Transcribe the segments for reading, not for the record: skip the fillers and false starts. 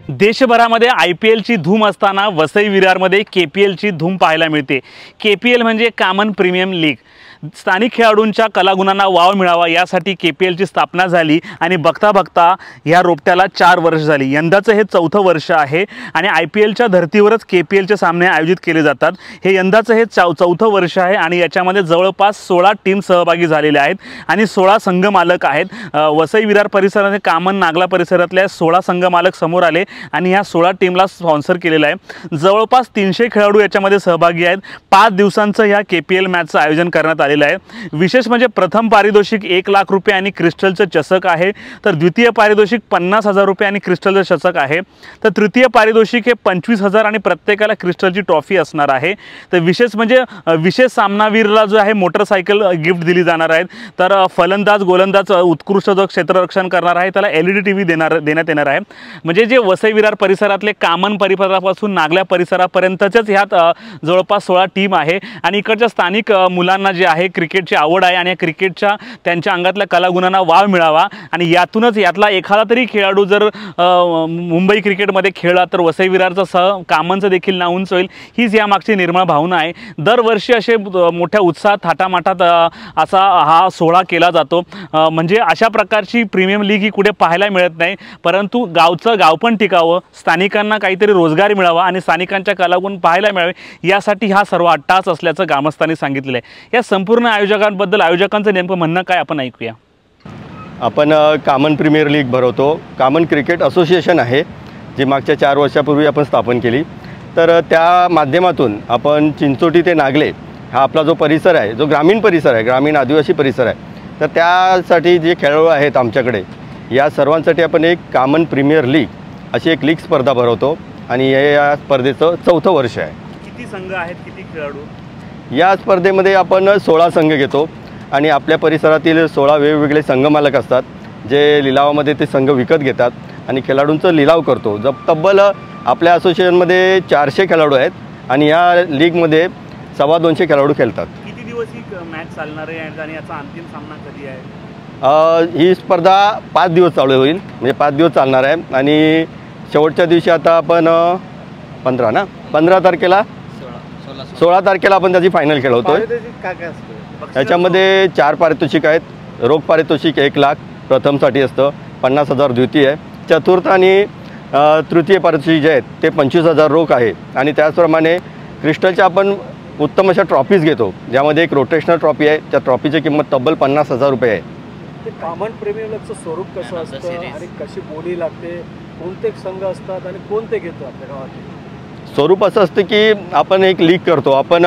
देशभरामध्ये IPLची धूम असताना वसई विरारमध्ये KPLची धूम पाहायला मिळते। KPL म्हणजे कॉमन प्रीमियम लीग। स्थानिक खेळाडूंच्या कलागुणांना वाव मिळावा यासाठी KPLची स्थापना झाली आणि बघता बघता या रोपट्याला 4 वर्ष झाली। यंदाचं हे 4थं वर्ष आहे आणि IPLच्या धर्तीवरच KPLचे सामने आयोजित केले जातात। हे यंदाचं हे 4थं वर्ष आहे आणि याच्यामध्ये जवळपास 16 टीम सहभागी झालेल्या आहेत आणि 16 संघ मालक आहेत। वसई विरार परिसरामध्ये कामन नागला परिसरातल्या 16 संघ मालक समोर आले आणि ह्या 16 टीमला स्पॉन्सर केलेला आहे। जवळपास 300 खेळाडू याच्यामध्ये सहभागी आहेत। 5 दिवसांचं ह्या KPL मॅचचं आयोजन करण्यात आलेलं आहे। विशेष म्हणजे प्रथम पारितोषिक 1 लाख रुपये आणि क्रिस्टलचं चषक आहे, तर द्वितीय पारितोषिक 50,000 रुपये आणि क्रिस्टलचं चषक आहे, तर तृतीय पारितोषिक हे 25,000 आणि प्रत्येकाला क्रिस्टलची ट्रॉफी असणार आहे। तर विशेष म्हणजे विशेष सामनावीरला जो आहे मोटरसायकल गिफ्ट दिली जाणार आहे। तर फलंदाज गोलंदाज उत्कृष्ट जो क्षेत्ररक्षण करणार आहे त्याला LED TV देण्यात येणार आहे। म्हणजे जे वसई विरार परिसरातले कामन परिसरापासून नागल्या परिसरापर्यंतच ह्यात जवळपास 16 टीम आहे आणि इकडच्या स्थानिक मुलांना जे आहे क्रिकेटची आवड आहे आणि क्रिकेटच्या त्यांच्या अंगातल्या कलागुणांना वाव मिळावा आणि यातूनच यातला एखादा तरी खेळाडू जर मुंबई क्रिकेटमध्ये खेळला तर वसई विरारचं कामनचं देखील नाव उंच होईल, हीच यामागची निर्मळ भावना आहे। दरवर्षी असे मोठ्या उत्साहात थाटामाटात असा हा सोहळा केला जातो। म्हणजे अशा प्रकारची प्रीमियम लीग ही कुठे पाहायला मिळत नाही, परंतु गावचं गाव पण टिकावं, स्थानिकांना काहीतरी रोजगार मिळावा आणि स्थानिकांच्या कलागुण पाहायला मिळावे यासाठी हा सर्व अट्टाहास असल्याचं ग्रामस्थांनी सांगितले आहे। या संपूर्ण आयोजकांबद्दल आयोजकांचं नेमकं म्हणणं काय आपण ऐकूया। आपण कॉमन प्रीमियर लीग भरवतो। कॉमन क्रिकेट असोसिएशन आहे जी मागच्या 4 वर्षापूर्वी आपण स्थापन केली। तर त्या माध्यमातून आपण चिंचोटी ते नागले हा आपला जो परिसर आहे, जो ग्रामीण परिसर आहे, ग्रामीण आदिवासी परिसर आहे, तर त्यासाठी जे खेळाडू आहेत आमच्याकडे या सर्वांसाठी आपण एक कॉमन प्रीमियर लीग अशी एक लीग स्पर्धा भरवतो आणि या स्पर्धेचं 4थं वर्ष आहे। किती संघ आहेत, किती खेळाडू? या स्पर्धेमध्ये आपण 16 संघ घेतो आणि आपल्या परिसरातील 16 वेगवेगळे संघ मालक असतात जे लिलावामध्ये ते संघ विकत घेतात आणि खेळाडूंचा लिलाव करतो। तब्बल आपल्या असोसिएशनमध्ये 400 खेळाडू आहेत आणि या लीगमध्ये 250 खेळाडू खेळतात। किती दिवस ही मॅच चालणार आहे आणि याचा अंतिम सामना कधी आहे? ही स्पर्धा 5 दिवस चालू होईल, म्हणजे 5 दिवस चालणार आहे आणि शेवटच्या दिवशी आता आपण 15 तारखेला 16 तारखेला आपण त्याची फायनल खेळवतोय। याच्यामध्ये 4 पारितोषिक आहेत। रोख पारितोषिक 1 लाख प्रथमसाठी असतं, 50,000 द्वितीय आहे, चतुर्थ आणि तृतीय पारितोषिक जे आहेत ते 25,000 रोख आहे आणि त्याचप्रमाणे क्रिस्टलच्या आपण उत्तम अशा ट्रॉफीज घेतो, ज्यामध्ये एक रोटेशनल ट्रॉफी आहे, त्या ट्रॉफीची किंमत तब्बल 50,000 रुपये आहे। ते कॉमन प्रीमियर लीगचं स्वरूप कसं असतं आणि कशी बोली लागते, कोणते संघ असतात आणि कोणते घेतो आपल्या गावात? स्वरूप असं असतं की आपण एक लीग करतो, आपण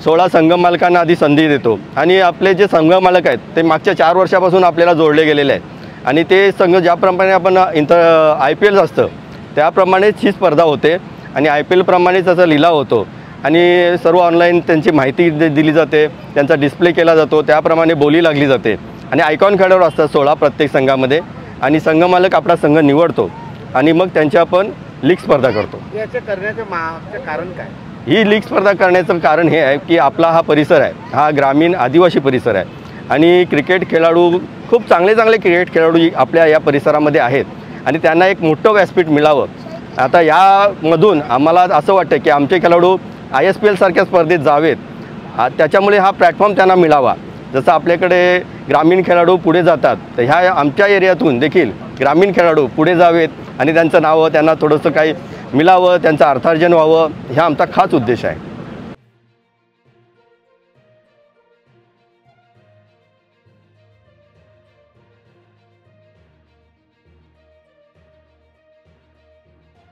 16 संघ मालकांना आधी संधी देतो आणि आपले जे संघ मालक आहेत ते मागच्या 4 वर्षापासून आपल्याला जोडले गेलेले आहेत आणि ते संघ ज्याप्रमाणे आपण IPL असतं त्याप्रमाणेच ही स्पर्धा होते आणि IPL प्रमाणेच त्याचा लिलाव होतो आणि सर्व ऑनलाईन त्यांची माहिती दिली जाते, त्यांचा डिस्प्ले केला जातो, त्याप्रमाणे बोली लागली जाते आणि आयकॉन खेळाडू असतात 16 प्रत्येक संघामध्ये आणि संघ मालक आपला संघ निवडतो आणि मग त्यांची आपण लीग स्पर्धा करतो। याचे करण्याचे मागचे कारण काय? ही लीग स्पर्धा करण्याचं कारण हे आहे की आपला हा परिसर आहे, हा ग्रामीण आदिवासी परिसर आहे आणि क्रिकेट खेळाडू खूप चांगले क्रिकेट खेळाडू आपल्या या परिसरामध्ये आहेत आणि त्यांना एक मोठं व्यासपीठ मिळावं। आता यामधून आम्हाला असं वाटतं की आमचे खेळाडू ISPL सारख्या स्पर्धेत जावेत, त्याच्यामुळे हा प्लॅटफॉर्म त्यांना मिळावा। जसं आपल्याकडे ग्रामीण खेळाडू पुढे जातात, तर ह्या आमच्या एरियातून देखील ग्रामीण खेळाडू पुढे जावेत आणि त्यांचं नाव त्यांना थोडंसं काही मिळावं, त्यांचं अर्थार्जन व्हावं, हा आमचा खास उद्देश आहे।